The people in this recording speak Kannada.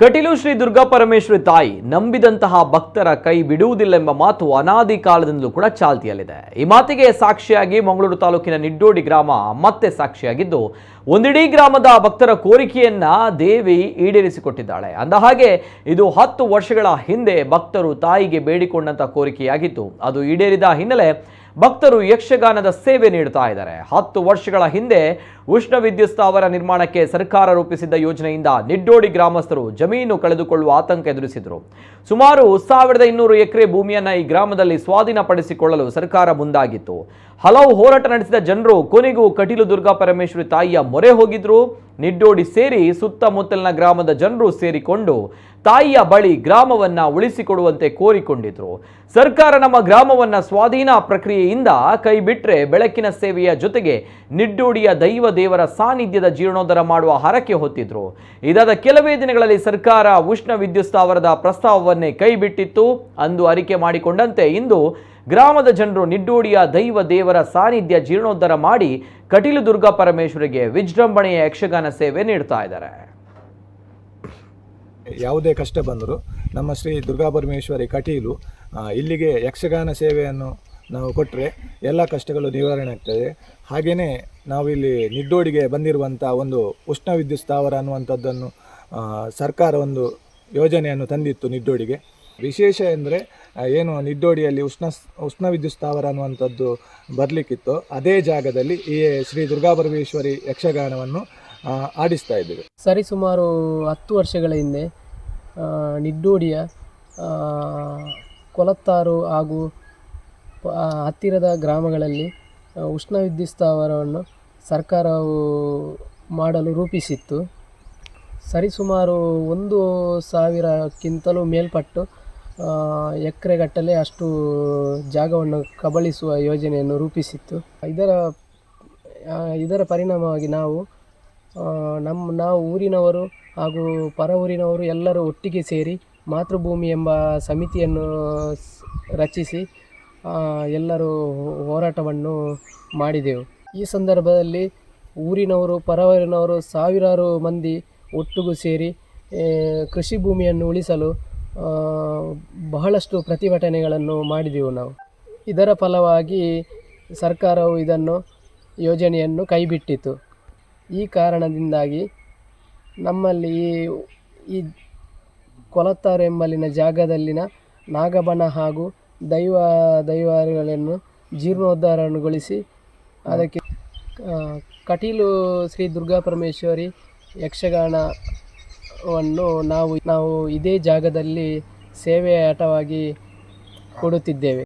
ಕಟೀಲು ಶ್ರೀ ದುರ್ಗಾ ಪರಮೇಶ್ವರಿ ತಾಯಿ ನಂಬಿದಂತಹ ಭಕ್ತರ ಕೈ ಬಿಡುವುದಿಲ್ಲ ಎಂಬ ಮಾತು ಅನಾದಿ ಕಾಲದಿಂದಲೂ ಕೂಡ ಚಾಲ್ತಿಯಲ್ಲಿದೆ. ಈ ಮಾತಿಗೆ ಸಾಕ್ಷಿಯಾಗಿ ಮಂಗಳೂರು ತಾಲೂಕಿನ ನಿಡ್ಡೋಡಿ ಗ್ರಾಮ ಮತ್ತೆ ಸಾಕ್ಷಿಯಾಗಿದ್ದು, ಒಂದಿಡೀ ಗ್ರಾಮದ ಭಕ್ತರ ಕೋರಿಕೆಯನ್ನ ದೇವಿ ಈಡೇರಿಸಿಕೊಟ್ಟಿದ್ದಾಳೆ. ಅಂದಹಾಗೆ ಇದು 10 ವರ್ಷಗಳ ಹಿಂದೆ ಭಕ್ತರು ತಾಯಿಗೆ ಬೇಡಿಕೊಂಡಂತ ಕೋರಿಕೆಯಾಗಿತ್ತು. ಅದು ಈಡೇರಿದ ಹಿನ್ನೆಲೆ ಭಕ್ತರು ಯಕ್ಷಗಾನದ ಸೇವೆ ನೀಡುತ್ತಾ ಇದ್ದಾರೆ. 10 ವರ್ಷಗಳ ಹಿಂದೆ ಉಷ್ಣ ವಿದ್ಯುತ್ ಸ್ಥಾವರ ನಿರ್ಮಾಣಕ್ಕೆ ಸರ್ಕಾರ ರೂಪಿಸಿದ್ದ ಯೋಜನೆಯಿಂದ ನಿಡ್ಡೋಡಿ ಗ್ರಾಮಸ್ಥರು ಜಮೀನು ಕಳೆದುಕೊಳ್ಳುವ ಆತಂಕ ಎದುರಿಸಿದರು. ಸುಮಾರು 1200 ಎಕರೆ ಭೂಮಿಯನ್ನು ಈ ಗ್ರಾಮದಲ್ಲಿ ಸ್ವಾಧೀನಪಡಿಸಿಕೊಳ್ಳಲು ಸರ್ಕಾರ ಮುಂದಾಗಿತ್ತು. ಹಲವು ಹೋರಾಟ ನಡೆಸಿದ ಜನರು ಕೊನೆಗೂ ಕಟೀಲು ದುರ್ಗಾ ಪರಮೇಶ್ವರಿ ತಾಯಿಯ ಮೊರೆ ಹೋಗಿದ್ರು. ನಿಡ್ಡೋಡಿ ಸೇರಿ ಸುತ್ತಮುತ್ತಲಿನ ಗ್ರಾಮದ ಜನರು ಸೇರಿಕೊಂಡು ತಾಯಿಯ ಬಳಿ ಗ್ರಾಮವನ್ನ ಉಳಿಸಿಕೊಡುವಂತೆ ಕೋರಿಕೊಂಡಿದ್ರು. ಸರ್ಕಾರ ನಮ್ಮ ಗ್ರಾಮವನ್ನ ಸ್ವಾಧೀನ ಪ್ರಕ್ರಿಯೆಯಿಂದ ಕೈ ಬಿಟ್ರೆ ಬೆಳಕಿನ ಸೇವೆಯ ಜೊತೆಗೆ ನಿಡ್ಡೋಡಿಯ ದೈವ ದೇವರ ಸಾನ್ನಿಧ್ಯದ ಜೀರ್ಣೋದ್ಧಾರ ಮಾಡುವ ಹರಕೆ ಹೊತ್ತಿದ್ರು. ಇದಾದ ಕೆಲವೇ ದಿನಗಳಲ್ಲಿ ಸರ್ಕಾರ ಉಷ್ಣ ವಿದ್ಯುತ್ ಸ್ಥಾವರದ ಪ್ರಸ್ತಾವವನ್ನೇ ಕೈ ಬಿಟ್ಟಿತ್ತು. ಅಂದು ಅರಿಕೆ ಮಾಡಿಕೊಂಡಂತೆ ಇಂದು ಗ್ರಾಮದ ಜನರು ನಿಡ್ಡೋಡಿಯ ದೈವ ದೇವರ ಸಾನ್ನಿಧ್ಯ ಜೀರ್ಣೋದ್ಧಾರ ಮಾಡಿ ಕಟೀಲು ದುರ್ಗಾ ಪರಮೇಶ್ವರಿಗೆ ವಿಜೃಂಭಣೆಯ ಯಕ್ಷಗಾನ ಸೇವೆ ನೀಡ್ತಾ ಇದ್ದಾರೆ. ಯಾವುದೇ ಕಷ್ಟ ಬಂದರೂ ನಮ್ಮ ಶ್ರೀ ದುರ್ಗಾ ಪರಮೇಶ್ವರಿ ಕಟೀಲು ಇಲ್ಲಿಗೆ ಯಕ್ಷಗಾನ ಸೇವೆಯನ್ನು ನಾವು ಕೊಟ್ಟರೆ ಎಲ್ಲ ಕಷ್ಟಗಳು ನಿವಾರಣೆ ಆಗ್ತದೆ. ಹಾಗೆಯೇ ನಾವಿಲ್ಲಿ ನಿಡ್ಡೋಡಿಗೆ ಬಂದಿರುವಂಥ ಒಂದು ಉಷ್ಣ ವಿದ್ಯುತ್ ಸ್ಥಾವರ ಅನ್ನುವಂಥದ್ದನ್ನು ಸರ್ಕಾರ ಒಂದು ಯೋಜನೆಯನ್ನು ತಂದಿತ್ತು ನಿಡ್ಡೋಡಿಗೆ. ವಿಶೇಷ ಎಂದರೆ ಏನು ನಿಡ್ಡೋಡಿಯಲ್ಲಿ ಉಷ್ಣ ವಿದ್ಯುತ್ ಸ್ಥಾವರ ಅನ್ನುವಂಥದ್ದು ಬರಲಿಕ್ಕಿತ್ತು, ಅದೇ ಜಾಗದಲ್ಲಿ ಈ ಶ್ರೀ ದುರ್ಗಾ ಪರಮೇಶ್ವರಿ ಯಕ್ಷಗಾನವನ್ನು ಆಡಿಸ್ತಾ ಇದ್ದೀವಿ. ಸರಿಸುಮಾರು 10 ವರ್ಷಗಳ ಹಿಂದೆ ನಿಡ್ಡೋಡಿಯ ಕೊಳತ್ತಾರು ಹಾಗೂ ಹತ್ತಿರದ ಗ್ರಾಮಗಳಲ್ಲಿ ಉಷ್ಣ ವಿದ್ಯುತ್ ಸ್ಥಾವರವನ್ನು ಸರ್ಕಾರವು ಮಾಡಲು ರೂಪಿಸಿತ್ತು. ಸರಿಸುಮಾರು 1000ಕ್ಕಿಂತಲೂ ಮೇಲ್ಪಟ್ಟು ಎಕರೆಗಟ್ಟಲೆ ಅಷ್ಟು ಜಾಗವನ್ನು ಕಬಳಿಸುವ ಯೋಜನೆಯನ್ನು ರೂಪಿಸಿತ್ತು. ಇದರ ಪರಿಣಾಮವಾಗಿ ನಾವು ಊರಿನವರು ಹಾಗೂ ಪರ ಊರಿನವರು ಎಲ್ಲರೂ ಒಟ್ಟಿಗೆ ಸೇರಿ ಮಾತೃಭೂಮಿ ಎಂಬ ಸಮಿತಿಯನ್ನು ರಚಿಸಿ ಎಲ್ಲರೂ ಹೋರಾಟವನ್ನು ಮಾಡಿದೆವು. ಈ ಸಂದರ್ಭದಲ್ಲಿ ಊರಿನವರು ಪರ ಊರಿನವರು ಸಾವಿರಾರು ಮಂದಿ ಒಟ್ಟಿಗೆ ಸೇರಿ ಕೃಷಿ ಭೂಮಿಯನ್ನು ಉಳಿಸಲು ಬಹಳಷ್ಟು ಪ್ರತಿಭಟನೆಗಳನ್ನು ಮಾಡಿದೆವು ನಾವು. ಇದರ ಫಲವಾಗಿ ಸರ್ಕಾರವು ಯೋಜನೆಯನ್ನು ಕೈಬಿಟ್ಟಿತು. ಈ ಕಾರಣದಿಂದಾಗಿ ನಮ್ಮಲ್ಲಿ ಈ ಕೊಳತ್ತಾರು ಎಂಬಲ್ಲಿನ ಜಾಗದಲ್ಲಿನ ನಾಗಬನ ಹಾಗೂ ದೈವಗಳನ್ನು ಜೀರ್ಣೋದ್ಧಾರಗೊಳಿಸಿ ಅದಕ್ಕೆ ಕಟೀಲು ಶ್ರೀ ದುರ್ಗಾ ಪರಮೇಶ್ವರಿ ಯಕ್ಷಗಾನವನ್ನು ನಾವು ಇದೇ ಜಾಗದಲ್ಲಿ ಸೇವೆಯ ಆಟವಾಗಿ ಕೊಡುತ್ತಿದ್ದೇವೆ.